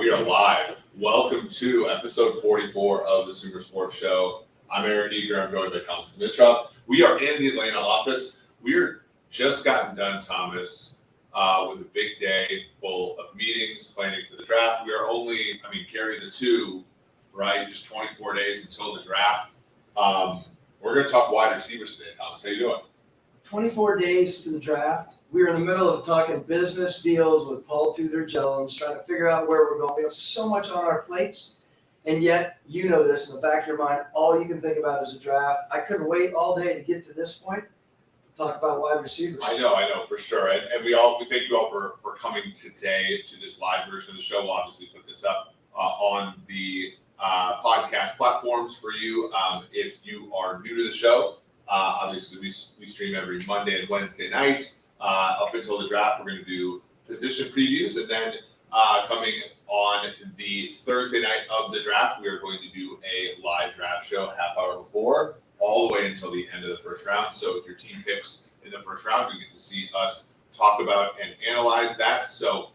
we are live. Welcome to episode 44 of the Super Sports Show. I'm Eric Eager. I'm joined by Jaxon Smith-Njigba. We are in the Atlanta office. We're just gotten done, Thomas, with a big day full of meetings, planning for the draft. We are only, carry the two, right? Just 24 days until the draft. We're going to talk wide receivers today, Thomas. How you doing? 24 days to the draft. We were in the middle of talking business deals with Paul Tudor Jones, trying to figure out where we're going. We have so much on our plates, and yet, you know this in the back of your mind, all you can think about is a draft. I couldn't wait all day to get to this point to talk about wide receivers. I know, for sure. And we thank you all for coming today to this live version of the show. We'll obviously put this up on the podcast platforms for you. If you are new to the show, obviously we stream every Monday and Wednesday night up until the draft. We're going to do position previews, and then coming on the Thursday night of the draft, we are going to do a live draft show half hour before, all the way until the end of the first round. So if your team picks in the first round, you get to see us talk about and analyze that. So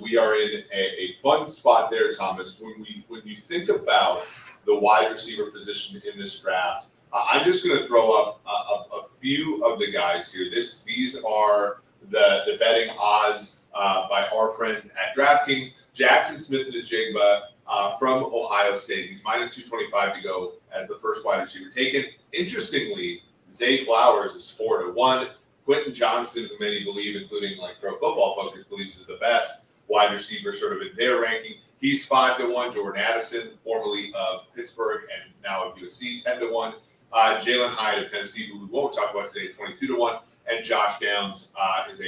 we are in a fun spot there, Thomas. When you think about the wide receiver position in this draft, I'm just going to throw up a few of the guys here. These are the betting odds by our friends at DraftKings. Jaxon Smith-Njigba from Ohio State. He's minus 225 to go as the first wide receiver taken. Interestingly, Zay Flowers is 4-1. Quinten Johnston, who many believe, including like Pro Football Focus, believes is the best wide receiver sort of in their ranking. He's 5-1. Jordan Addison, formerly of Pittsburgh and now of USC, 10-1. Jalen Hyde of Tennessee, who we won't talk about today, 22-1. And Josh Downs is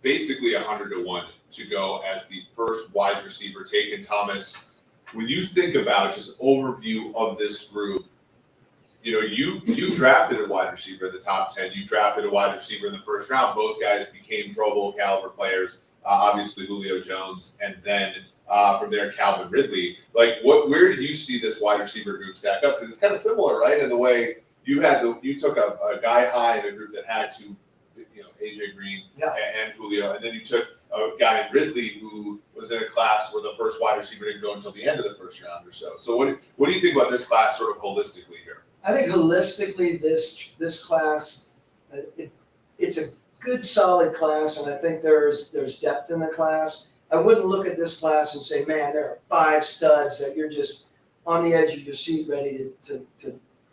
basically 100-1 to go as the first wide receiver taken. Thomas, when you think about just overview of this group, you drafted a wide receiver in the top 10. You drafted a wide receiver in the first round. Both guys became Pro Bowl caliber players. Obviously Julio Jones, and then from there Calvin Ridley. Where do you see this wide receiver group stack up? Because it's kind of similar, right? In the way you took a guy high in a group that had to, AJ Green and Julio, and then you took a guy in Ridley who was in a class where the first wide receiver didn't go until the end of the first round or so. So what do you think about this class sort of holistically here? I think holistically this class, it's a good solid class, and I think there's depth in the class. I wouldn't look at this class and say, man, there are 5 studs that you're just on the edge of your seat ready to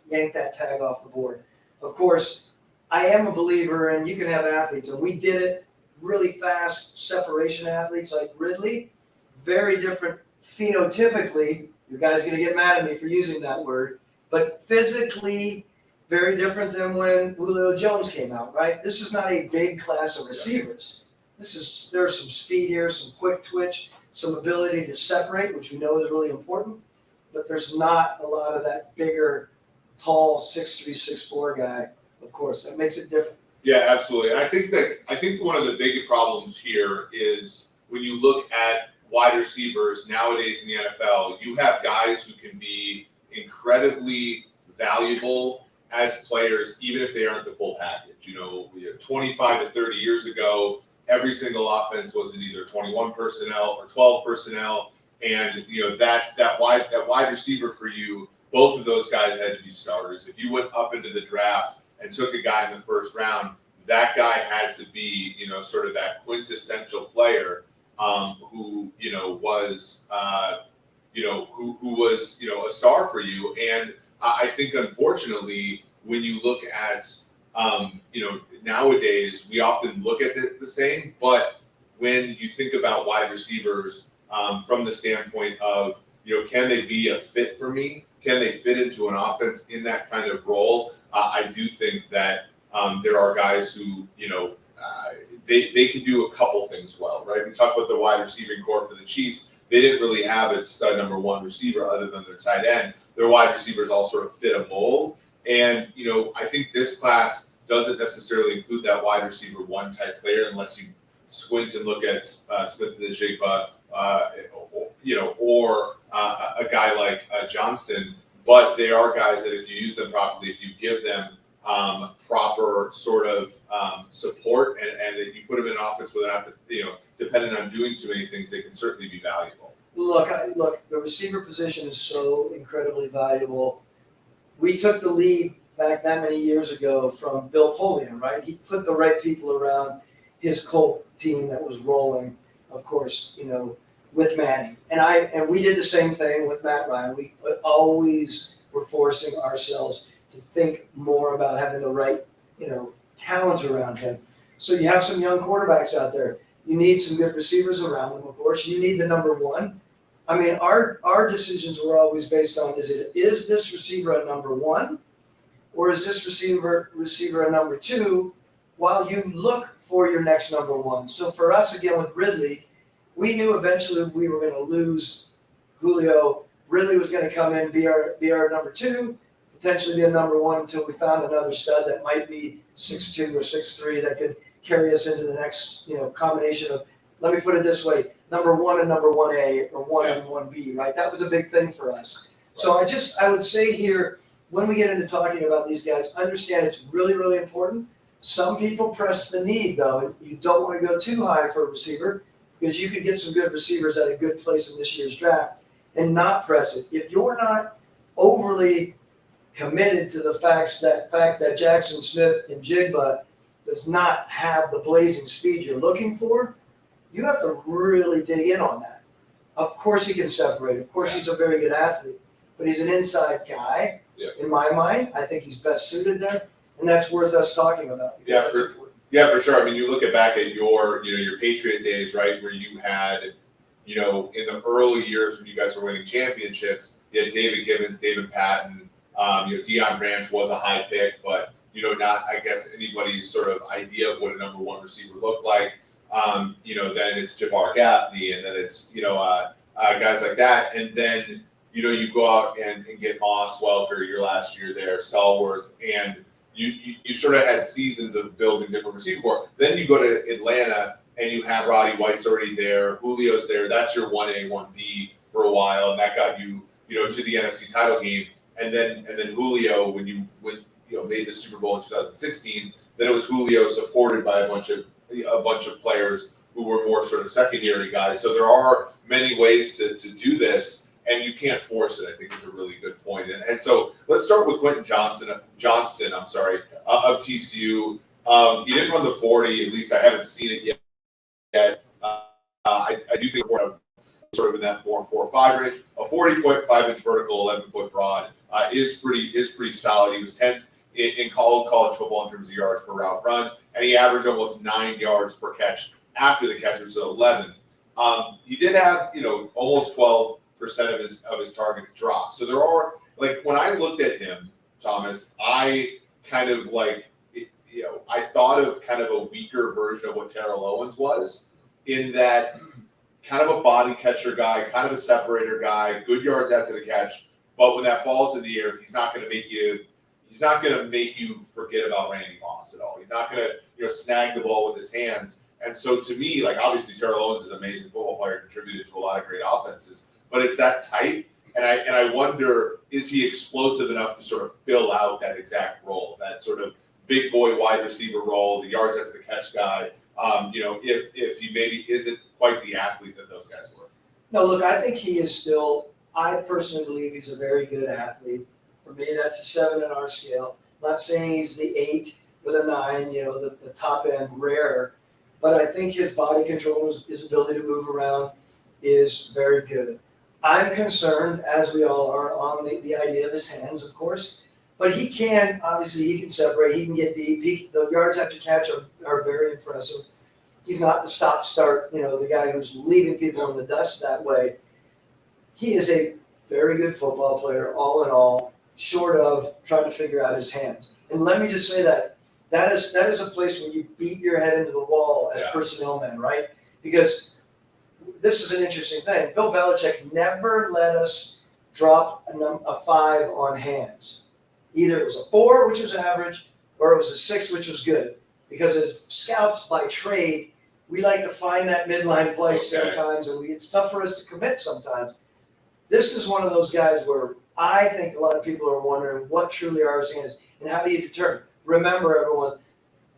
yank that tag off the board. Of course, I am a believer in you can have athletes, and we did it really fast, separation athletes like Ridley, very different phenotypically. You guys are going to get mad at me for using that word, but physically very different than when Julio Jones came out, right? This is not a big class of receivers. There's some speed here, some quick twitch, some ability to separate, which we know is really important, but there's not a lot of that bigger, tall 6'3", 6'4" guy. Of course, that makes it different. Yeah, absolutely. And I think one of the big problems here is when you look at wide receivers nowadays in the NFL, you have guys who can be incredibly valuable as players, even if they aren't the full package. 25 to 30 years ago, every single offense was in either 21 personnel or 12 personnel, and that wide receiver for you, both of those guys had to be starters. If you went up into the draft and took a guy in the first round, that guy had to be, sort of that quintessential player who was a star for you. And I think, unfortunately, when you look at, nowadays, we often look at it the same. But when you think about wide receivers from the standpoint of, can they be a fit for me? Can they fit into an offense in that kind of role? I do think that there are guys who, they can do a couple things well, right? We talk about the wide receiving core for the Chiefs. They didn't really have a stud number 1 receiver other than their tight end. Their wide receivers all sort of fit a mold. And, I think this class doesn't necessarily include that wide receiver 1 type player unless you squint and look at Smith-Njigba, or a guy like Johnston. But they are guys that if you use them properly, if you give them proper sort of support and if you put them in an offense where they're not, dependent on doing too many things, they can certainly be valuable. Look, the receiver position is so incredibly valuable. We took the lead back that many years ago from Bill Polian, right? He put the right people around his Colt team that was rolling, of course, with Manning. And we did the same thing with Matt Ryan. We always were forcing ourselves to think more about having the right, talents around him. So you have some young quarterbacks out there. You need some good receivers around them, of course. You need the number one. I mean, our decisions were always based on, is this receiver a number one, or is this receiver a number two, while you look for your next number one. So for us, again, with Ridley, we knew eventually we were going to lose Julio. Ridley was going to come in, be our number two, potentially be a number one until we found another stud that might be 6'2" or 6'3" that could carry us into the next, combination of, let me put it this way, number one and number 1A or 1 and 1B, right? That was a big thing for us. So I would say here, when we get into talking about these guys, understand it's really, really important. Some people press the need, though. You don't want to go too high for a receiver because you could get some good receivers at a good place in this year's draft and not press it. If you're not overly committed to the fact that Jaxon Smith-Njigba does not have the blazing speed you're looking for, you have to really dig in on that. Of course he can separate. Of course he's a very good athlete, but he's an inside guy. In my mind, I think he's best suited there, and that's worth us talking about. For sure. I mean, you look back at your Patriot days, right, where you had, in the early years when you guys were winning championships, you had David Gibbons, David Patton, Deion Branch was a high pick, but not, I guess, anybody's sort of idea of what a number one receiver looked like. Then it's Jabbar Gaffney, and then it's guys like that, and then you go out and get Moss, Welker, your last year there, Stallworth, and you sort of had seasons of building different receiver corps. Then you go to Atlanta and you have Roddy White's already there, Julio's there. That's your 1A, 1B for a while, and that got you to the NFC title game. And then Julio, when you made the Super Bowl in 2016, then it was Julio supported by a bunch of players who were more sort of secondary guys. So there are many ways to do this, and you can't force it, I think is a really good point. And so let's start with Quinten Johnston, of TCU. He didn't run the 40, at least I haven't seen it yet. I do think we're sort of in that 4.45 range. A 40.5-inch vertical, 11-foot broad is pretty solid. He was 10th in college football in terms of yards per route run, and he averaged almost 9 yards per catch after the catch was 11th. He did have almost 12% of his target drop. So there are, when I looked at him, Thomas, I kind of I thought of kind of a weaker version of what Terrell Owens was, in that kind of a body catcher guy, kind of a separator guy, good yards after the catch, but when that ball's in the air, he's not going to make you forget about Randy Moss at all. He's not going to snag the ball with his hands. And so to me, obviously Terrell Owens is an amazing football player, contributed to a lot of great offenses, but it's that type. And I wonder, is he explosive enough to sort of fill out that exact role, that sort of big boy wide receiver role, the yards after the catch guy, if he maybe isn't quite the athlete that those guys were. No, look, I think he is still, I personally believe he's a very good athlete. For me, that's a 7 in our scale. I'm not saying he's the 8 with a 9, the top end rare, but I think his body control, his ability to move around is very good. I'm concerned, as we all are, on the idea of his hands, of course, but he can separate, he can get deep. The yards after catch are very impressive. He's not the stop-start, the guy who's leaving people in the dust that way. He is a very good football player, all in all, short of trying to figure out his hands. And let me just say that is a place where you beat your head into the wall as personnel men, right? Because this was an interesting thing. Bill Belichick never let us drop a 5 on hands. Either it was a 4, which was average, or it was a 6, which was good. Because as scouts by trade, we like to find that midline place sometimes, and it's tough for us to commit sometimes. This is one of those guys where I think a lot of people are wondering what truly are his hands, and how do you determine? Remember, everyone,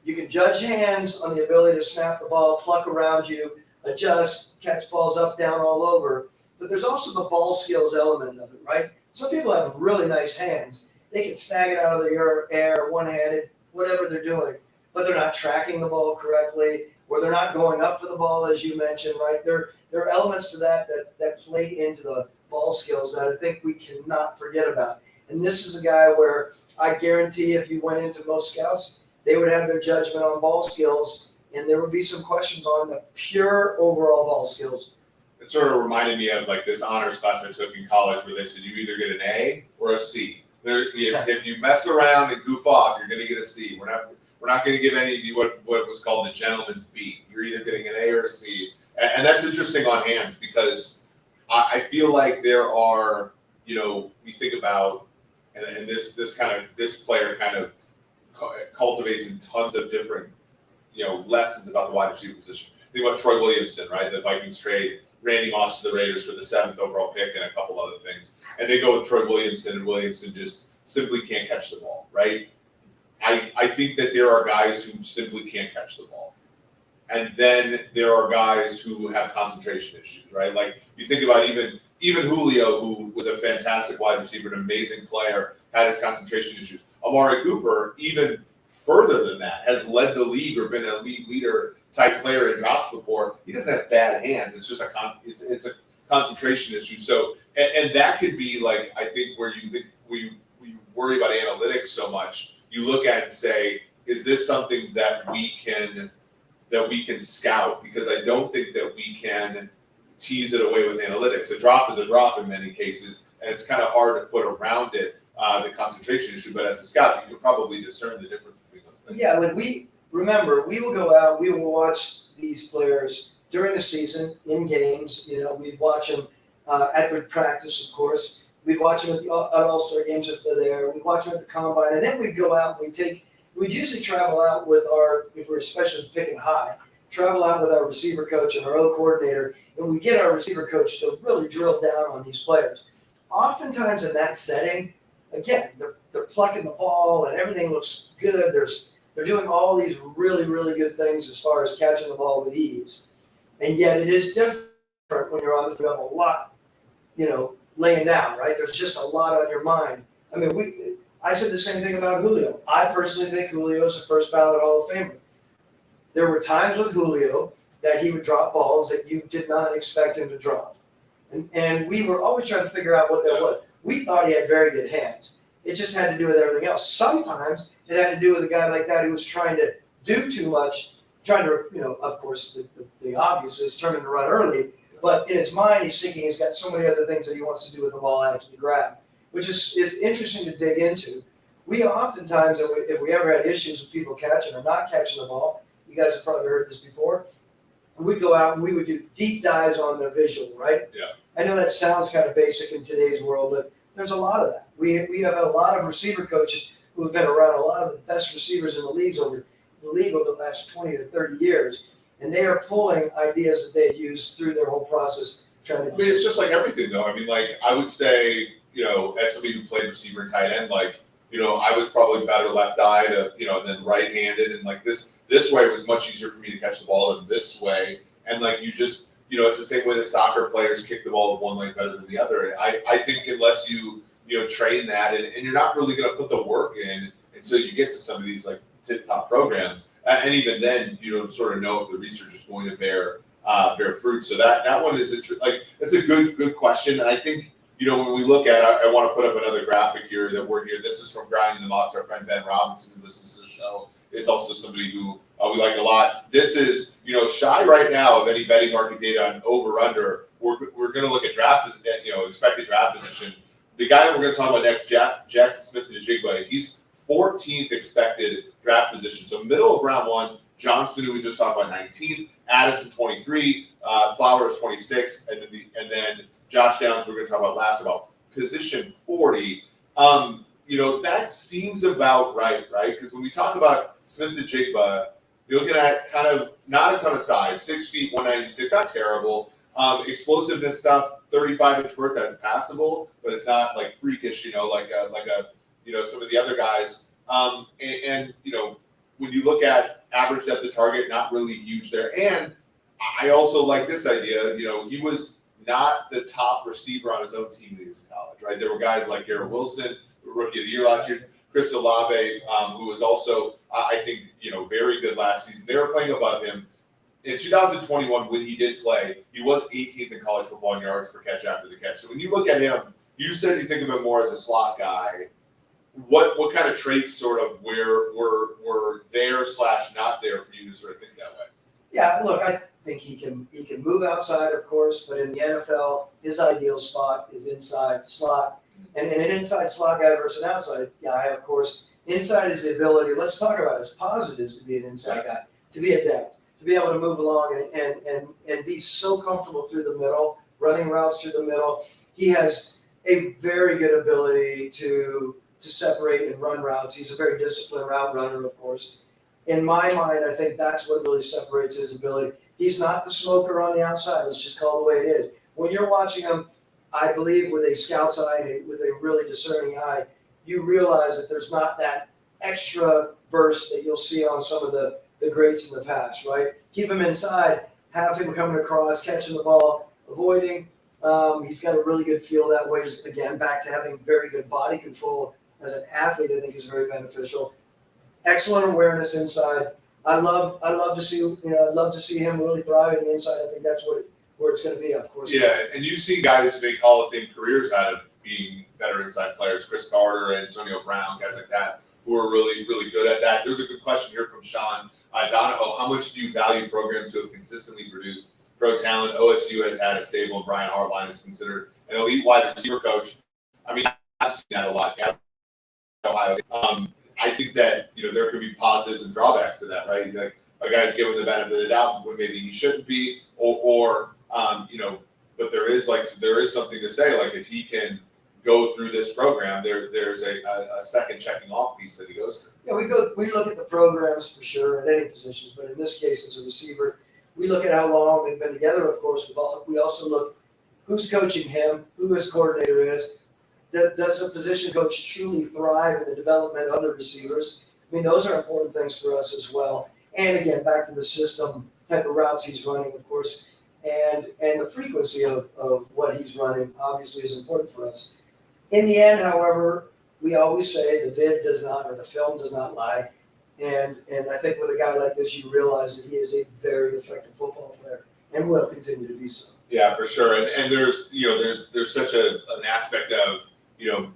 you can judge hands on the ability to snap the ball, pluck around you, adjust, catch balls up, down, all over. but there's also the ball skills element of it, right? Some people have really nice hands. They can snag it out of the air, one-handed, whatever they're doing, but they're not tracking the ball correctly, or they're not going up for the ball, as you mentioned, right? There are elements to that play into the ball skills that I think we cannot forget about. And this is a guy where I guarantee if you went into most scouts, they would have their judgment on ball skills, and there would be some questions on the pure overall ball skills. It sort of reminded me of like this honors class I took in college where they said you either get an A or a C. If you mess around and goof off, you're going to get a C. We're not going to give any of you what was called the gentleman's B. You're either getting an A or a C. And that's interesting on hands because I feel like there are, we think about, and this player kind of cultivates in tons of different, lessons about the wide receiver position. Think about Troy Williamson, right? The Vikings trade Randy Moss to the Raiders for the 7th overall pick and a couple other things. And they go with Troy Williamson, and Williamson just simply can't catch the ball, right? I think that there are guys who simply can't catch the ball. And then there are guys who have concentration issues, right? Like you think about even Julio, who was a fantastic wide receiver, an amazing player, had his concentration issues. Amari Cooper, even further than that, has led the league or been a league leader type player in drops before. He doesn't have bad hands. It's just it's a concentration issue. So and that could be like I think where you worry about analytics so much. You look at it and say, is this something that we can scout? Because I don't think that we can tease it away with analytics. A drop is a drop in many cases, and it's kind of hard to put around it the concentration issue. But as a scout, you can probably discern the difference between those things. Yeah, when we will go out, we will watch these players during the season in games. We'd watch them at their practice, of course. We'd watch them at All-Star games if they're there. We'd watch them at the combine, and then we'd go out and we'd usually travel out with if we're especially picking high, travel out with our receiver coach and our O coordinator, and we get our receiver coach to really drill down on these players. Oftentimes in that setting, again, they're plucking the ball and everything looks good. They're doing all these really, really good things as far as catching the ball with ease. And yet it is different when you're on the field a lot, laying down, right? There's just a lot on your mind. I mean, I said the same thing about Julio. I personally think Julio's the first ballot Hall of Famer. There were times with Julio that he would drop balls that you did not expect him to drop. And we were always trying to figure out what that was. We thought he had very good hands. It just had to do with everything else. Sometimes it had to do with a guy like that who was trying to do too much, trying to, of course, the obvious is turning to run early. But in his mind, he's thinking he's got so many other things that he wants to do with the ball after the grab, which is interesting to dig into. We oftentimes, if we ever had issues with people catching or not catching the ball, you guys have probably heard this before, we'd go out and we would do deep dives on their visual, right? Yeah. I know that sounds kind of basic in today's world, but there's a lot of that. We have a lot of receiver coaches who have been around a lot of the best receivers in the league over the last 20 to 30 years. And they are pulling ideas that they used through their whole process. It's just like everything, though. I mean, like, I would say, as somebody who played receiver and tight end, like, I was probably better left-eyed, and then right-handed. And, like, this way was much easier for me to catch the ball than this way. And, like, you just, it's the same way that soccer players kick the ball with one leg better than the other. I think unless you train that, and you're not really going to put the work in until you get to some of these, like, tip-top programs. And even then, you don't sort of know if the research is going to bear fruit. So that one is it's a good question. And I think when we look at, I want to put up another graphic here that we're here. This is from Grinding the Box. Our friend Ben Robinson, who listens to the show, is also somebody who we like a lot. This is shy right now of any betting market data on over under. We're going to look at draft, expected draft position. The guy that we're going to talk about next, Jaxon Smith-Njigba, he's 14th expected draft position. So middle of round one, Johnston, who we just talked about, 19th, Addison 23, Flowers 26, and then Josh Downs we're going to talk about last, about position 40. That seems about right? Because when we talk about Smith-Njigba, you're looking at kind of not a ton of size, 6 feet, 196, not terrible. Explosiveness stuff, 35-inch vert, that's passable, but it's not like freakish, like a some of the other guys. And when you look at average depth of target, not really huge there. And I also like this idea, he was not the top receiver on his own team when he was in college, right? There were guys like Garrett Wilson, Rookie of the Year last year, Chris Olave, who was also, I think, very good last season. They were playing above him. In 2021, when he did play, he was 18th in college football in yards per catch after the catch. So when you look at him, you said you think of him more as a slot guy. What kind of traits sort of were there / not there for you to sort of think that way? Yeah, look, I think he can move outside, of course, but in the NFL, his ideal spot is inside slot. And an inside slot guy versus an outside guy, of course, inside is the ability, let's talk about his positives to be an inside guy, to be adept, to be able to move along and be so comfortable through the middle, running routes through the middle. He has a very good ability to separate and run routes. He's a very disciplined route runner, of course. In my mind, I think that's what really separates his ability. He's not the smoker on the outside. Let's just call it the way it is. When you're watching him, I believe with a scout's eye, with a really discerning eye, you realize that there's not that extra burst that you'll see on some of the greats in the past, right? Keep him inside, have him coming across, catching the ball, avoiding. He's got a really good feel that way. Again, back to having very good body control as an athlete, I think is very beneficial. Excellent awareness inside. I'd love to see him really thrive in the inside. I think that's where it's going to be, of course. Yeah, and you see guys make Hall of Fame careers out of being better inside players. Chris Carter, Antonio Brown, guys like that, who are really, really good at that. There's a good question here from Sean Donahoe. How much do you value programs who have consistently produced pro talent? OSU has had a stable, and Brian Hartline is considered an elite wide receiver coach. I mean, I've seen that a lot. Ohio. I think that there could be positives and drawbacks to that, right? Like a guy's given the benefit of the doubt when maybe he shouldn't be, or but there is something to say, like if he can go through this program, there's a second checking off piece that he goes through. Yeah, we look at the programs for sure at any positions, but in this case as a receiver, we look at how long they've been together. Of course, we also look who's coaching him, who his coordinator is. Does a position coach truly thrive in the development of the receivers? I mean, those are important things for us as well. And again, back to the system type of routes he's running, of course, and the frequency of what he's running obviously is important for us. In the end, however, we always say the vid does not, or the film does not lie. And I think with a guy like this, you realize that he is a very effective football player and will continue to be so. Yeah, for sure. And there's such an aspect of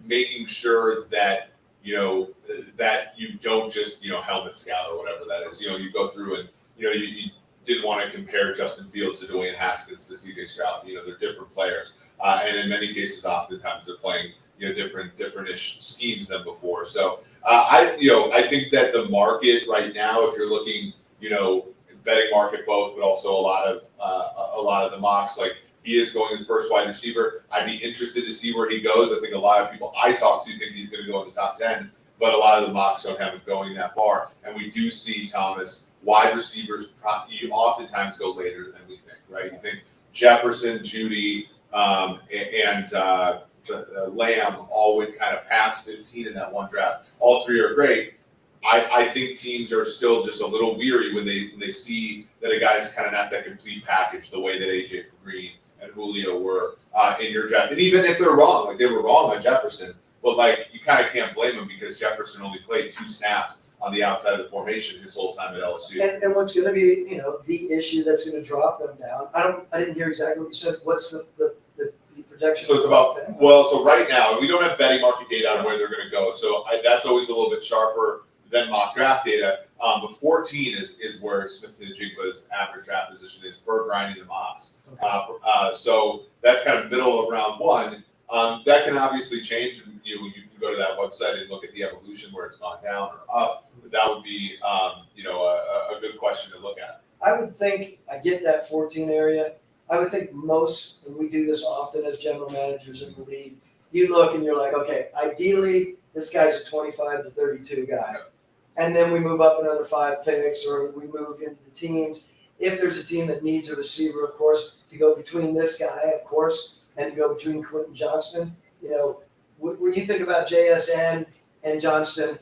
making sure that that you don't just helmet scout or whatever that is. You go through and you didn't want to compare Justin Fields to Dwayne Haskins to C.J. Stroud. They're different players, and in many cases, oftentimes they're playing different-ish schemes than before. So I think that the market right now, if you're looking betting market both, but also a lot of the mocks, like he is going the first wide receiver. I'd be interested to see where he goes. I think a lot of people I talk to think he's going to go in the top 10, but a lot of the mocks don't have him going that far. And we do see, Thomas, wide receivers you oftentimes go later than we think, right? You think Jefferson, Judy, and Lamb all went kind of past 15 in that one draft. All three are great. I think teams are still just a little weary when they see that a guy's kind of not that complete package the way that AJ Green and Julio were in your draft. And even if they're wrong, like they were wrong on Jefferson, but like you kind of can't blame him because Jefferson only played 2 snaps on the outside of the formation his whole time at LSU. And what's going to be, the issue that's going to drop them down? I didn't hear exactly what you said. What's the projection? So it's about so right now we don't have betting market data on where they're going to go. So that's always a little bit sharper than mock draft data. But 14 is where Smith-Njigba's average draft position is per grinding the mocks. Okay. So that's kind of middle of round 1. That can obviously change. You can go to that website and look at the evolution where it's gone down or up. But that would be a good question to look at. I would think, I get that 14 area. I would think most, and we do this often as general managers in the league, you look and you're like, okay, ideally this guy's a 25 to 32 guy. Yeah. And then we move up another 5 picks or we move into the teams. If there's a team that needs a receiver, of course, to go between this guy, of course, and to go between Quinten Johnston, when you think about JSN and Johnston,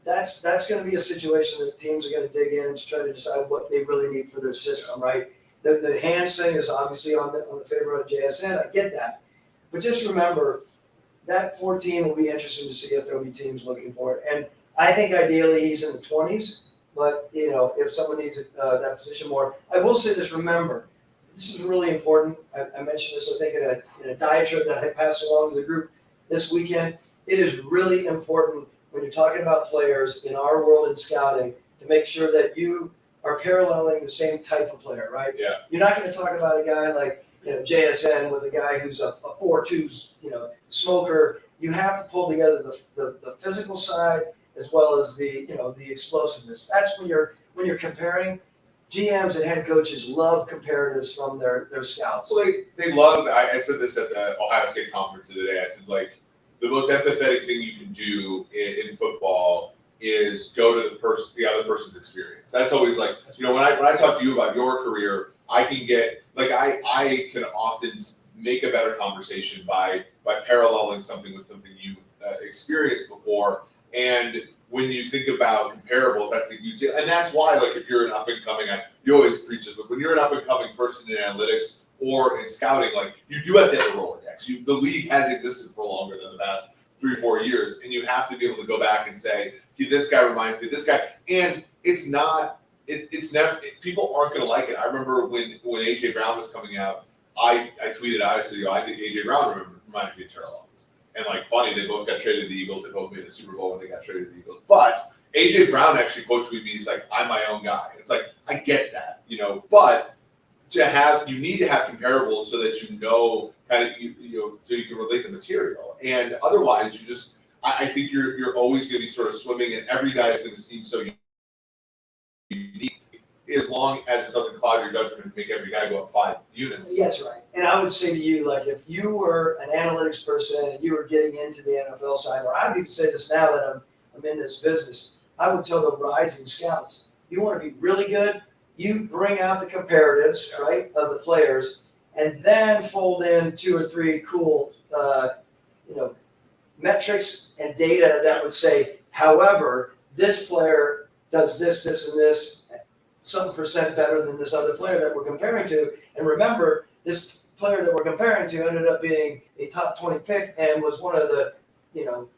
that's going to be a situation that teams are going to dig in to try to decide what they really need for their system, right? The hands thing is obviously on the favor of JSN. I get that. But just remember, that 14 will be interesting to see if there'll be teams looking for it. And I think ideally he's in the 20s, but if someone needs that position more, I will say this, remember, this is really important. I mentioned this, I think, in a diatribe that I passed along to the group this weekend. It is really important when you're talking about players in our world in scouting to make sure that you are paralleling the same type of player, right? Yeah. You're not going to talk about a guy like JSN with a guy who's a 4-2 smoker. You have to pull together the physical side as well as the explosiveness. That's when you're comparing. GMs and head coaches love comparatives from their scouts. So they love. I said this at the Ohio State conference the other day. I said, like, the most empathetic thing you can do in football is go to the other person's experience. That's always like, when I talk to you about your career, I can get like I can often make a better conversation by paralleling something with something you've experienced before. And when you think about comparables, that's a huge deal. And that's why, like, if you're an up and coming, you always preach this, but when you're an up and coming person in analytics or in scouting, like, you do have to have a Rolodex. The league has existed for longer than the past 3 or 4 years, and you have to be able to go back and say, this guy reminds me of this guy. And it's never, people aren't going to like it. I remember when AJ Brown was coming out, I tweeted, obviously, I think AJ Brown reminds me of Terrell Owens. And, like, funny, they both got traded to the Eagles. They both made the Super Bowl when they got traded to the Eagles. But AJ Brown actually quote tweeted me. He's like, "I'm my own guy." It's like, I get that, but you need to have comparables so that kind of so you can relate the material. And otherwise, I think you're always going to be sort of swimming, and every guy is going to seem so unique, as long as it doesn't cloud your judgment and make every guy go up 5 units. Yes, right. And I would say to you, like, if you were an analytics person and you were getting into the NFL side, or I would even say this now that I'm in this business, I would tell the rising scouts, you want to be really good, you bring out the comparatives, right, of the players, and then fold in 2 or 3 cool, metrics and data that would say, however, this player does this, this, and this, some percent better than this other player that we're comparing to. And remember, this player that we're comparing to ended up being a top 20 pick and was one of the,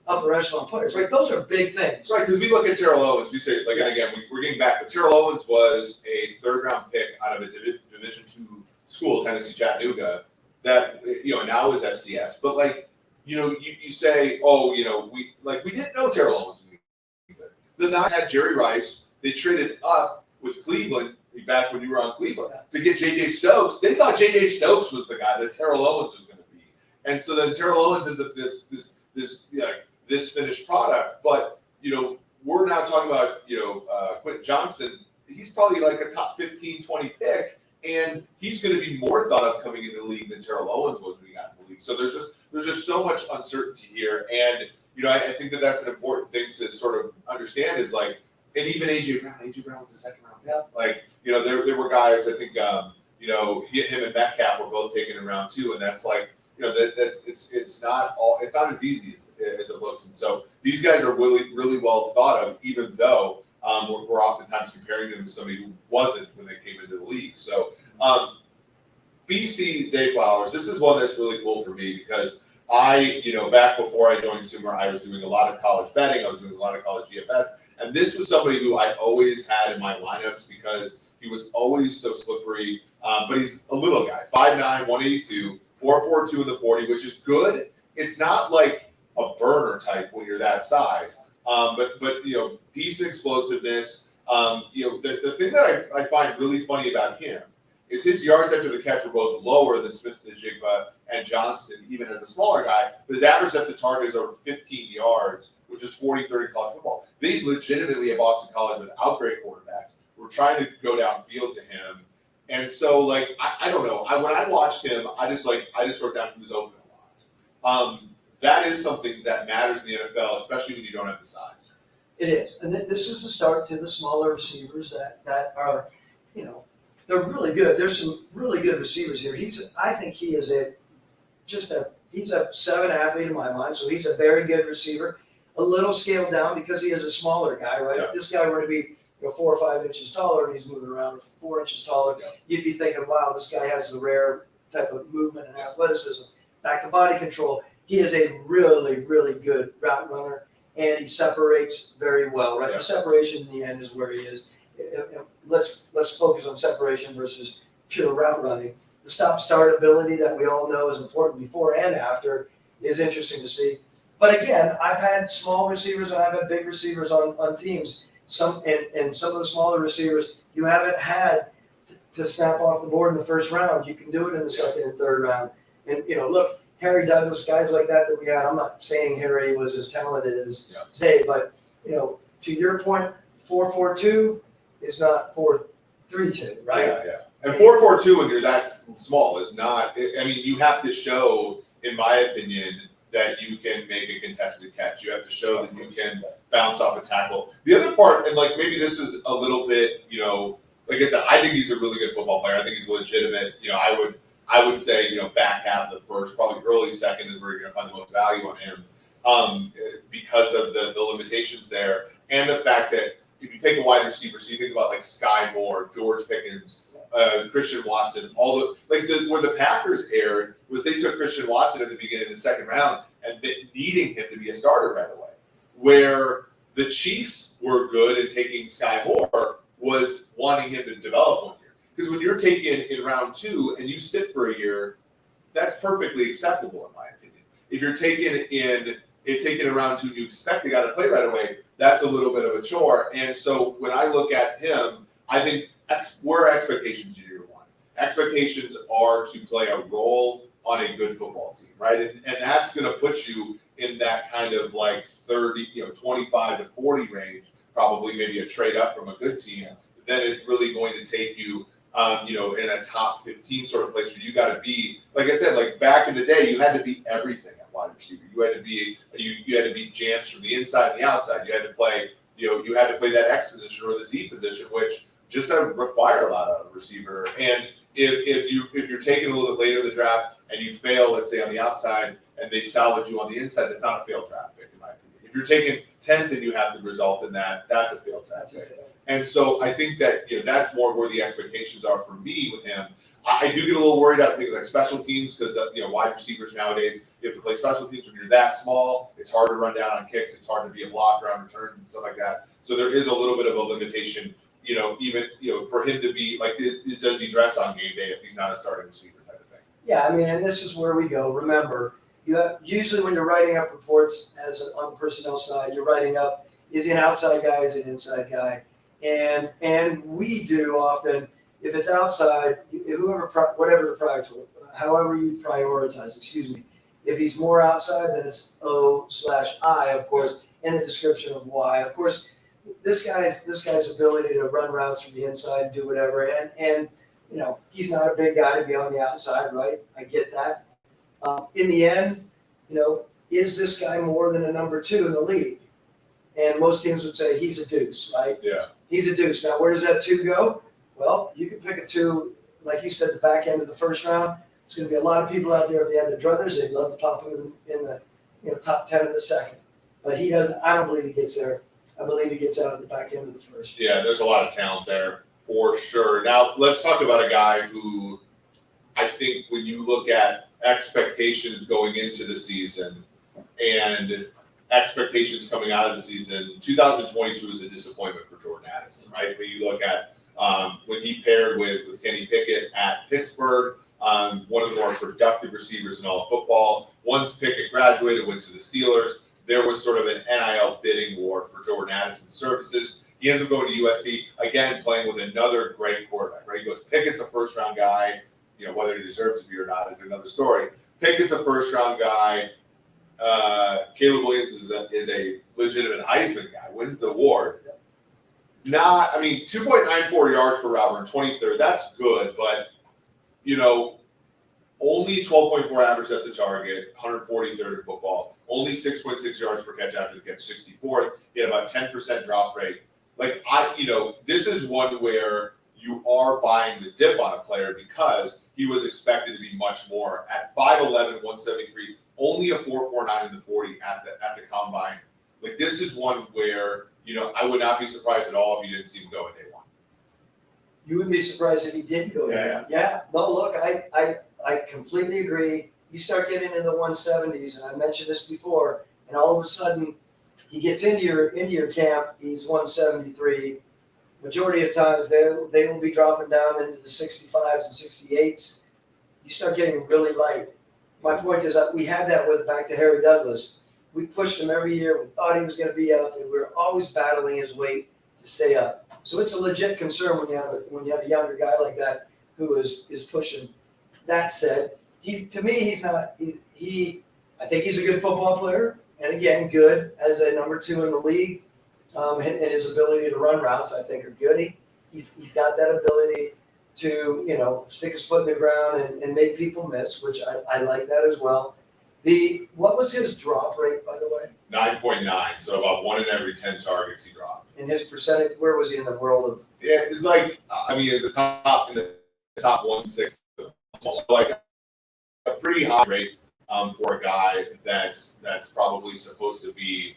upper echelon players, right? Those are big things. Right, because we look at Terrell Owens, we say, like, yes. And again, we're getting back, but Terrell Owens was a 3rd-round pick out of a Division II school, Tennessee Chattanooga, that, now is FCS. But, like, you say, we didn't know Terrell Owens was good. The Knox had Jerry Rice. They traded up with Cleveland, back when you were on Cleveland, to get J.J. Stokes. They thought J.J. Stokes was the guy that Terrell Owens was going to be. And so then Terrell Owens ends up this finished product. But, we're now talking about, Quinten Johnston. He's probably like a top 15, 20 pick, and he's going to be more thought of coming into the league than Terrell Owens was when he got in the league. So there's just so much uncertainty here. And, I think that's an important thing to sort of understand is, like, and even AJ Brown was the 2nd round pick. Yeah. Like, there were guys, I think, him and Metcalf were both taken in round 2, and that's like, it's not as easy as it looks. And so these guys are really, really well thought of, even though we're oftentimes comparing them to somebody who wasn't when they came into the league. So BC Zay Flowers, this is one that's really cool for me because back before I joined Sumer, I was doing a lot of college betting. I was doing a lot of college DFS. And this was somebody who I always had in my lineups because he was always so slippery. But he's a little guy, 5'9", 182, 4.42 in the 40, which is good. It's not like a burner type when you're that size. But decent explosiveness. The thing that I find really funny about him is his yards after the catch were both lower than Smith-Njigba and Johnston, even as a smaller guy. But his average at the target is over 15 yards, which is 40-30 college football. They legitimately at Boston College without great quarterbacks were trying to go downfield to him. And so, like, I don't know. When I watched him, I just wrote down he was open a lot. That is something that matters in the NFL, especially when you don't have the size. It is. And this is the start to the smaller receivers that are, they're really good. There's some really good receivers here. I think he is he's a 7 athlete in my mind, so he's a very good receiver. A little scaled down because he is a smaller guy, right? Yeah. If this guy were to be 4 or 5 inches taller and he's moving around 4 inches taller, you'd be thinking, wow, this guy has a rare type of movement and athleticism. Back to body control, he is a really, really good route runner, and he separates very well, right? The separation in the end is where he is. Let's focus on separation versus pure route running. The stop-start ability that we all know is important before and after is interesting to see. But again, I've had small receivers and I've had big receivers on teams. Some of the smaller receivers you haven't had to snap off the board in the first round. You can do it in the second and third round. And look, Harry Douglas, guys like that we had. I'm not saying Harry was as talented as Zay, but to your point, 4.42 is not 4.32, right? Yeah. And 4.42 when you're that small is not. I mean, you have to show, in my opinion, that you can make a contested catch. You have to show that you can bounce off a tackle. The other part, and maybe this is a little bit, like I said, I think he's a really good football player. I think he's legitimate. I would say, back half of the first, probably early second is where you're going to find the most value on him, because of the limitations there, and the fact that if you take a wide receiver, so you think about like Sky Moore, George Pickens, Christian Watson, where the Packers erred was they took Christian Watson at the beginning of the second round and needing him to be a starter right away. Where the Chiefs were good at taking Sky Moore was wanting him to develop 1 year. Because when you're taken in round 2 and you sit for a year, that's perfectly acceptable in my opinion. If you're taken in round 2 and you expect the guy to play right away, that's a little bit of a chore. And so when I look at him, I think where are expectations in year 1? Expectations are to play a role on a good football team, right? And that's going to put you in that kind of like 30, 25 to 40 range, probably maybe a trade up from a good team. Then it's really going to take you, in a top 15 sort of place where you got to be, like I said, like back in the day, you had to be everything at wide receiver. You had to be, you had to be jams from the inside and the outside. You had to play, you had to play that X position or the Z position, which just require a lot of a receiver. And if you're taking a little bit later in the draft and you fail, let's say on the outside, and they salvage you on the inside, that's not a failed draft pick in my opinion. If you're taking 10th and you have the result in that, that's a failed draft pick. And so I think that that's more where the expectations are for me with him. I do get a little worried about things like special teams because wide receivers nowadays, you have to play special teams when you're that small. It's hard to run down on kicks. It's hard to be a blocker on returns and stuff like that. So there is a little bit of a limitation. Even for him to be like, does he dress on game day if he's not a starting receiver type of thing? Yeah, I mean, and this is where we go. Remember, usually when you're writing up reports on the personnel side, you're writing up, is he an outside guy, is he an inside guy? And we do often, if it's outside, however you prioritize, if he's more outside, then it's O/I, of course, in the description of Y. Of course, this guy's ability to run routes from the inside and do whatever, and he's not a big guy to be on the outside, right? I get that. In the end, is this guy more than a number 2 in the league? And most teams would say he's a deuce, right? Yeah. He's a deuce. Now, where does that 2 go? Well, you can pick a 2, like you said, the back end of the first round. There's going to be a lot of people out there if they had the druthers. They'd love to pop him in the top 10 of the second. But he doesn't. I don't believe he gets there. I believe he gets out at the back end of the first. Yeah, there's a lot of talent there for sure. Now, let's talk about a guy who I think when you look at expectations going into the season and expectations coming out of the season, 2022 is a disappointment for Jordan Addison, right? When you look at when he paired with Kenny Pickett at Pittsburgh, one of the more productive receivers in all of football. Once Pickett graduated, went to the Steelers, there was sort of an NIL bidding war for Jordan Addison's services. He ends up going to USC, again, playing with another great quarterback, right? He goes, Pickett's a first-round guy. Whether he deserves to be or not is another story. Pickett's a first-round guy. Caleb Williams is a legitimate Heisman guy, wins the award. 2.94 yards per route, 23rd. That's good, but, only 12.4 average at the target, 143rd in football. Only 6.6 yards per catch after the catch, 64th. He had about 10% drop rate. This is one where you are buying the dip on a player because he was expected to be much more. At 5'11", 173, only a 4.49 in the 40 at the combine. This is one where I would not be surprised at all if you didn't see him go in day one. You wouldn't be surprised if he did go there. Yeah. No, look, I completely agree. You start getting into the 170s, and I mentioned this before, and all of a sudden he gets into your camp, he's 173. Majority of times they will be dropping down into the 65s and 68s. You start getting really light. My point is that we had that with back to Harry Douglas. We pushed him every year. We thought he was going to be up, and we were always battling his weight to stay up. So it's a legit concern when you have a younger guy like that who is pushing. That said, to me he's not. I think he's a good football player, and again, good as a number 2 in the league. And his ability to run routes, I think, are good. He's got that ability to, stick his foot in the ground and make people miss, which I like that as well. What was his drop rate, by the way? 9.9, so about 1 in every 10 targets he dropped. And his percentage, where was he in the world of? Yeah, it's like, in the top 1/6, like a pretty high rate for a guy that's probably supposed to be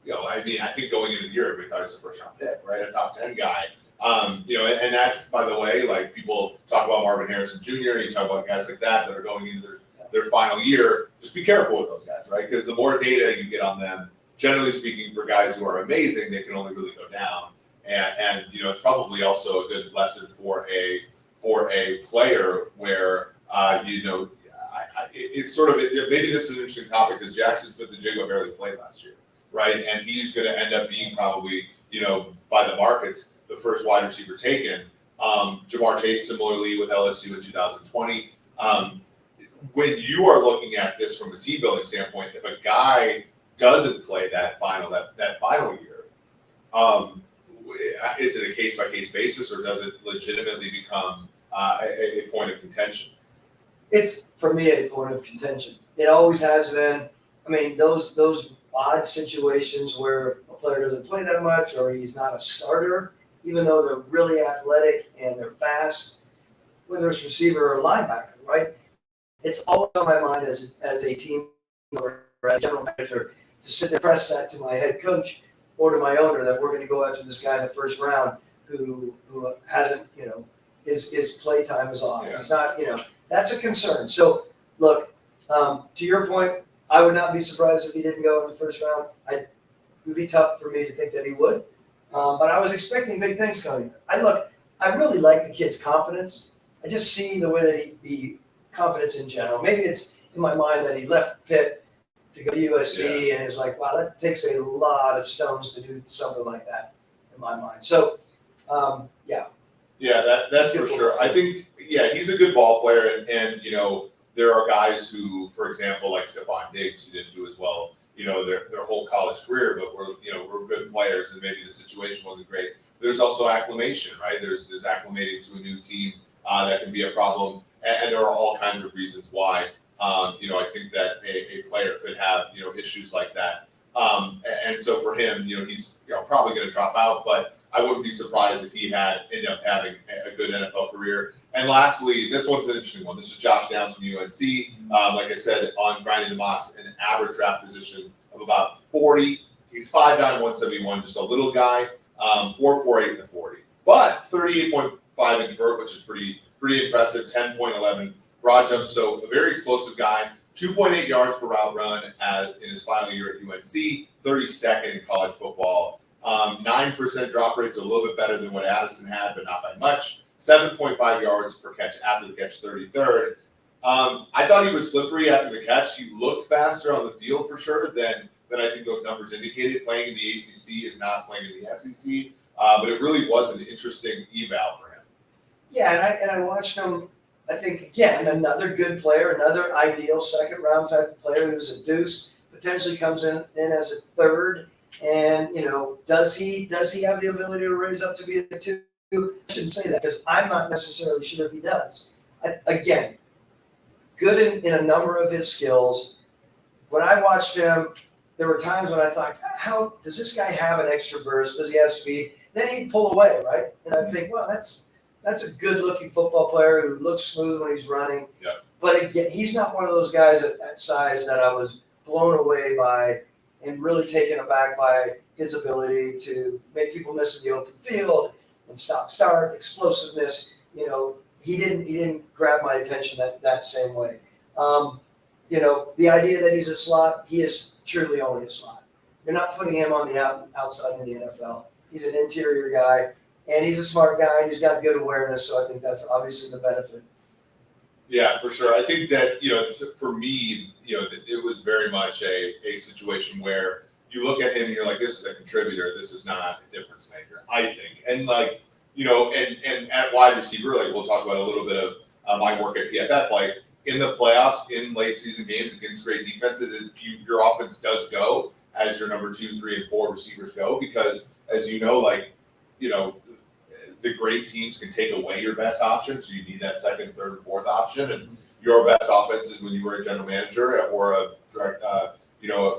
I think going into the year, we thought he was a first round pick, right? A top 10 guy. And that's, by the way, like people talk about Marvin Harrison Jr., you talk about guys like that are going into their final year. Just be careful with those guys, right? Because the more data you get on them, generally speaking, for guys who are amazing, they can only really go down. And it's probably also a good lesson for a player where, it's sort of, maybe this is an interesting topic because Jaxon Smith-Njigba barely played last year, right? And he's going to end up being probably, by the markets, the first wide receiver taken. Jamar Chase, similarly with LSU in 2020. When you are looking at this from a team building standpoint, if a guy doesn't play that final year, is it a case by case basis, or does it legitimately become a point of contention? It's, for me, a point of contention. It always has been. I mean, those odd situations where a player doesn't play that much or he's not a starter, even though they're really athletic and they're fast, whether it's receiver or linebacker, right? It's always on my mind as a team or a general manager to sit there and press that to my head coach or to my owner that we're going to go after this guy in the first round who hasn't, his play time is off. Yeah. He's not, that's a concern. So, look, to your point, I would not be surprised if he didn't go in the first round. It would be tough for me to think that he would. But I was expecting big things coming. I really like the kid's confidence. I just see the way that he confidence in general. Maybe it's in my mind that he left Pitt to go to USC and is like, wow, that takes a lot of stones to do something like that in my mind. So, yeah. Yeah, that's for sure. I think, he's a good ball player, and there are guys who, for example, like Stephon Diggs, who didn't do as well, their whole college career, but we're good players, and maybe the situation wasn't great. There's also acclimation, right? There's acclimating to a new team that can be a problem, and there are all kinds of reasons why. I think that a player could have issues like that, and so for him, he's probably going to drop out, but I wouldn't be surprised if he ended up having a good NFL career. And lastly, this one's an interesting one. This is Josh Downs from UNC. Like I said, on Grinding the Mocks, an average draft position of about 40. He's 5'9", 171, just a little guy, 4.48 in the 40. But 38.5 inch vert, which is pretty impressive, 10.11 broad jump. So a very explosive guy, 2.8 yards per route run in his final year at UNC, 32nd in college football. 9% drop rate's a little bit better than what Addison had, but not by much. 7.5 yards per catch after the catch, 33rd. I thought he was slippery after the catch. He looked faster on the field for sure than I think those numbers indicated. Playing in the ACC is not playing in the SEC, but it really was an interesting eval for him. Yeah, and I watched him. I think, again, another good player, another ideal second round type of player who's a deuce, potentially comes in as a third. And, does he have the ability to raise up to be a 2? I shouldn't say that because I'm not necessarily sure if he does. Again, good in a number of his skills. When I watched him, there were times when I thought, how does this guy have an extra burst? Does he have speed? Then he'd pull away, right? And I'd think, well, that's a good-looking football player who looks smooth when he's running. Yeah. But again, he's not one of those guys at size that I was blown away by. and really taken aback by his ability to make people miss in the open field and stop-start, explosiveness. You know, he didn't grab my attention that same way. You know, the idea that he's a slot, he is truly only a slot. You're not putting him on the outside in the NFL. He's an interior guy, and he's a smart guy, and he's got good awareness, so I think that's obviously the benefit. Yeah, for sure. I think that, you know, for me, you know, it was very much a situation where you look at him and you're like, this is a contributor. This is not a difference maker, I think. And like, you know, and at wide receiver, like we'll talk about a little bit of my work at PFF, like in the playoffs, in late season games against great defenses, your offense does go as your number 2, 3, and 4 receivers go, because as you know, like, you know, the great teams can take away your best option, so you need that second, third, and fourth option. And your best offenses when you were a general manager or a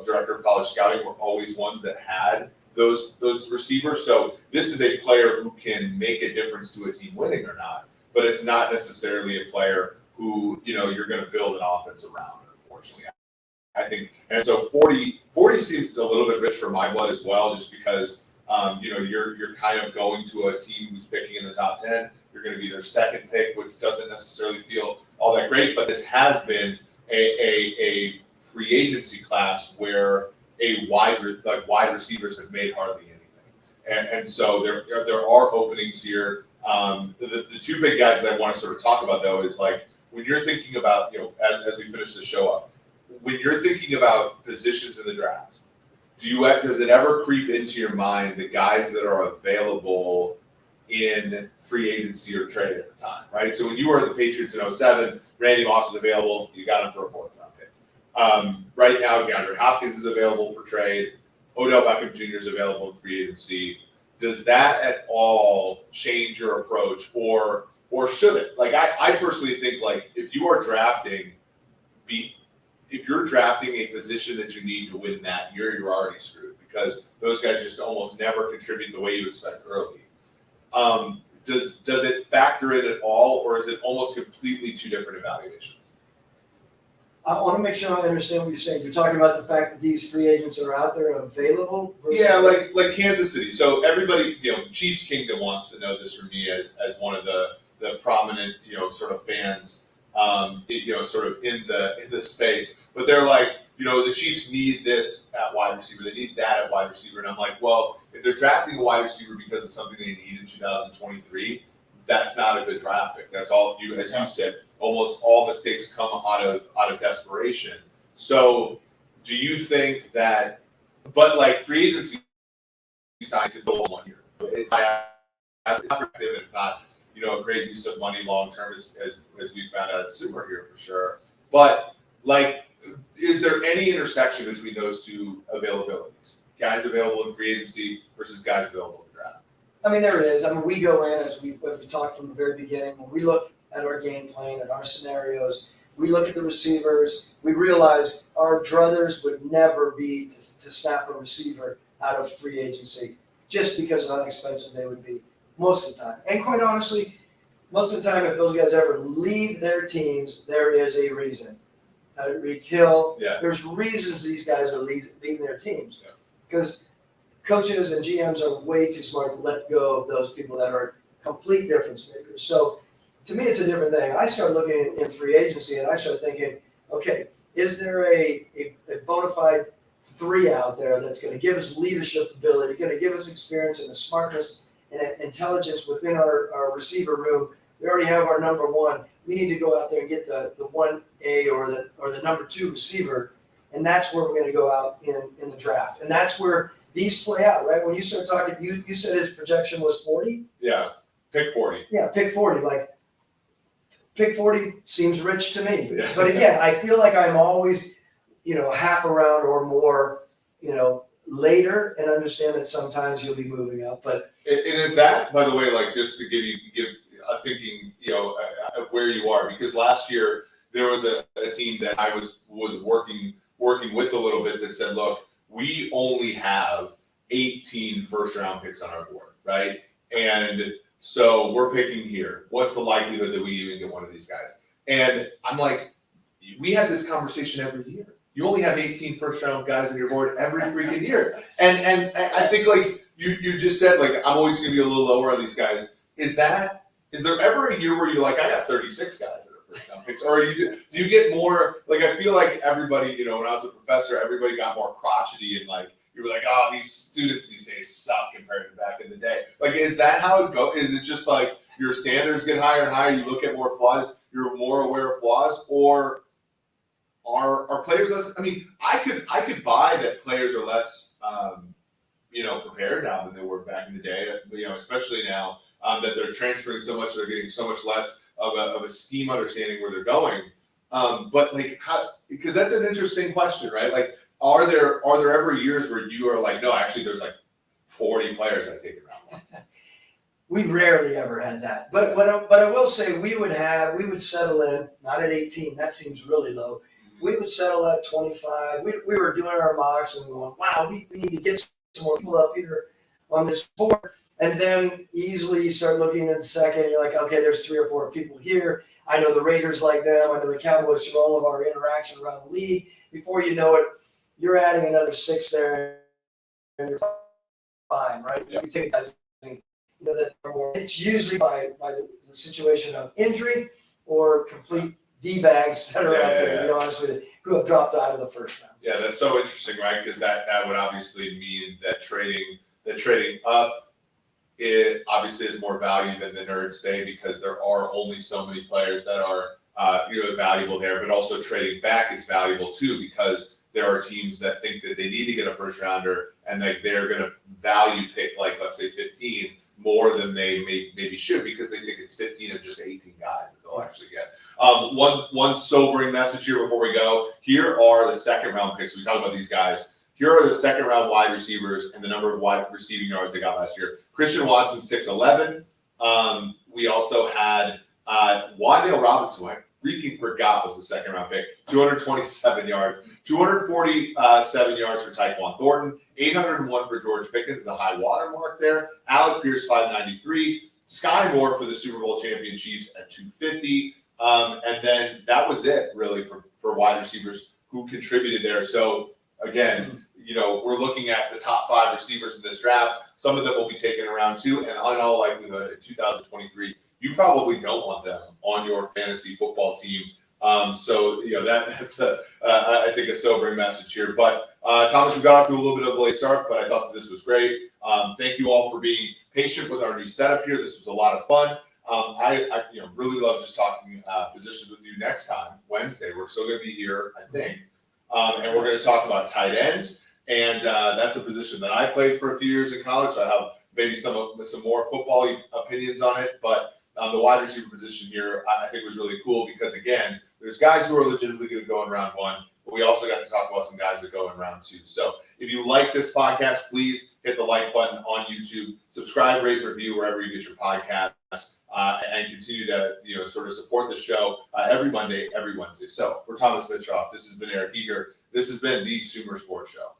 director of college scouting were always ones that had those receivers. So this is a player who can make a difference to a team winning or not, but it's not necessarily a player who, you know, you're going to build an offense around, unfortunately. I think, and so 40 seems a little bit rich for my blood as well, just because you know, you're kind of going to a team who's picking in the top 10. You're going to be their second pick, which doesn't necessarily feel all that great. But this has been a free agency class where wide receivers have made hardly anything, and so there are openings here. The two big guys that I want to sort of talk about though is like when you're thinking about, you know, as we finish the show up, when you're thinking about positions in the draft. Does it ever creep into your mind the guys that are available in free agency or trade at the time, right? So when you were at the Patriots in 2007, Randy Moss was available, you got him for a 4th round pick. Right now, DeAndre Hopkins is available for trade, Odell Beckham Jr. is available in free agency. Does that at all change your approach, or should it? Like I personally think, like, if you're drafting a position that you need to win that year, you're already screwed, because those guys just almost never contribute the way you expect early. Does it factor in at all, or is it almost completely two different evaluations? I want to make sure I understand what you're saying. You're talking about the fact that these free agents are out there available? Yeah, like Kansas City. So everybody, you know, Chiefs Kingdom wants to know this from me as one of the prominent, you know, sort of fans. You know, sort of in the space, but they're like, you know, the Chiefs need this at wide receiver, they need that at wide receiver, and I'm like, well, if they're drafting a wide receiver because of something they need in 2023, that's not a good draft pick. That's all you, as you said, almost all mistakes come out of desperation. So, do you think that? But like free agency signs to build 1 year. It's not productive. It's not, you know, a great use of money long term, as we found out at Super here for sure. But like, is there any intersection between those two availabilities? Guys available in free agency versus guys available in the draft? I mean, there it is. I mean, we go in, as we've talked from the very beginning, when we look at our game plan and our scenarios, we look at the receivers, we realize our druthers would never be to snap a receiver out of free agency just because of how expensive they would be most of the time. And quite honestly, most of the time, if those guys ever leave their teams, there is a reason. Tyreek Hill, there's reasons these guys are leaving their teams. Because coaches and GMs are way too smart to let go of those people that are complete difference makers. So to me, it's a different thing. I start looking in free agency and I start thinking, okay, is there a bona fide 3 out there that's going to give us leadership ability, going to give us experience and the smartness and intelligence within our receiver room? We already have our number 1. We need to go out there and get the 1A or the number 2 receiver, and that's where we're going to go out in the draft. And that's where these play out, right? When you start talking, you said his projection was 40? Yeah, pick 40. Yeah, pick 40. Like, pick 40 seems rich to me. Yeah. But again, I feel like I'm always, you know, half a round or more, you know, later, and understand that sometimes you'll be moving up. But and is that, by the way, like, just to give a thinking, you know, of where you are, because last year there was a team that I was working with a little bit that said, look, we only have 18 first-round picks on our board, right? And so we're picking here. What's the likelihood that we even get one of these guys? And I'm like, we have this conversation every year. you only have 18 first-round guys on your board every freaking year. And I think, like, you just said, like, I'm always going to be a little lower on these guys. Is there ever a year where you're like, I got 36 guys that are first-round picks? Or do you get more, like, I feel like everybody, you know, when I was a professor, everybody got more crotchety and, like, you were like, oh, these students these days suck compared to back in the day. Like, is that how it goes? Is it just like your standards get higher and higher, you look at more flaws, you're more aware of flaws, or are players less? I mean, I could buy that players are less, you know, prepared now than they were back in the day. You know, especially now that they're transferring so much, they're getting so much less of a scheme understanding where they're going. But like, how? Because that's an interesting question, right? Like, are there ever years where you are like, no, actually, there's like 40 players I take around? We rarely ever had that. But I will say we would settle in, not at 18, that seems really low. We would settle at 25. We were doing our mocks and going, wow, we need to get some more people up here on this board. And then easily you start looking at the second, and you're like, okay, there's 3 or 4 people here. I know the Raiders like them. I know the Cowboys through all of our interaction around the league. Before you know it, you're adding another 6 there, and you're fine, right? Yeah. You take guys, you know, that are more. It's usually by the situation of injury or complete D-bags that are out there, to be honest with you, who have dropped out of the first round. Yeah, that's so interesting, right? Because that would obviously mean that trading up, it obviously is more value than the nerds say, because there are only so many players that are you know, valuable there. But also trading back is valuable too, because there are teams that think that they need to get a first rounder, and like they're going to value pick, like, let's say 15 more than they maybe should, because they think it's 15 of just 18 guys that they'll actually get. One sobering message here before we go. Here are the second round picks. We talk about these guys. Here are the second round wide receivers and the number of wide receiving yards they got last year. Christian Watson, 6'11". We also had Wan'Dale Robinson, who I freaking forgot was the second round pick, 227 yards, 247 yards for Tyquan Thornton, 801 for George Pickens, the high water mark there. Alec Pierce, 593. Sky Moore for the Super Bowl champion Chiefs at 250. And then that was it, really, for wide receivers who contributed there. So, again, you know, we're looking at the top 5 receivers in this draft. Some of them will be taken in round 2, and in all likelihood, in 2023, you probably don't want them on your fantasy football team. So, you know, that's I think a sobering message here. But Thomas, we got off to a little bit of a late start, but I thought that this was great. Thank you all for being patient with our new setup here. This was a lot of fun. I you know, really love just talking positions with you next time, Wednesday. We're still going to be here, I think. And we're going to talk about tight ends. And that's a position that I played for a few years in college. So I have maybe some more football opinions on it. But the wide receiver position here, I think, was really cool because, again, there's guys who are legitimately going to go in round 1, but we also got to talk about some guys that go in round 2. So if you like this podcast, please hit the like button on YouTube, subscribe, rate, review wherever you get your podcasts, and continue to, you know, sort of support the show every Monday, every Wednesday. So for Thomas Mitchoff, this has been Eric Eager. This has been the Sumer Sports Show.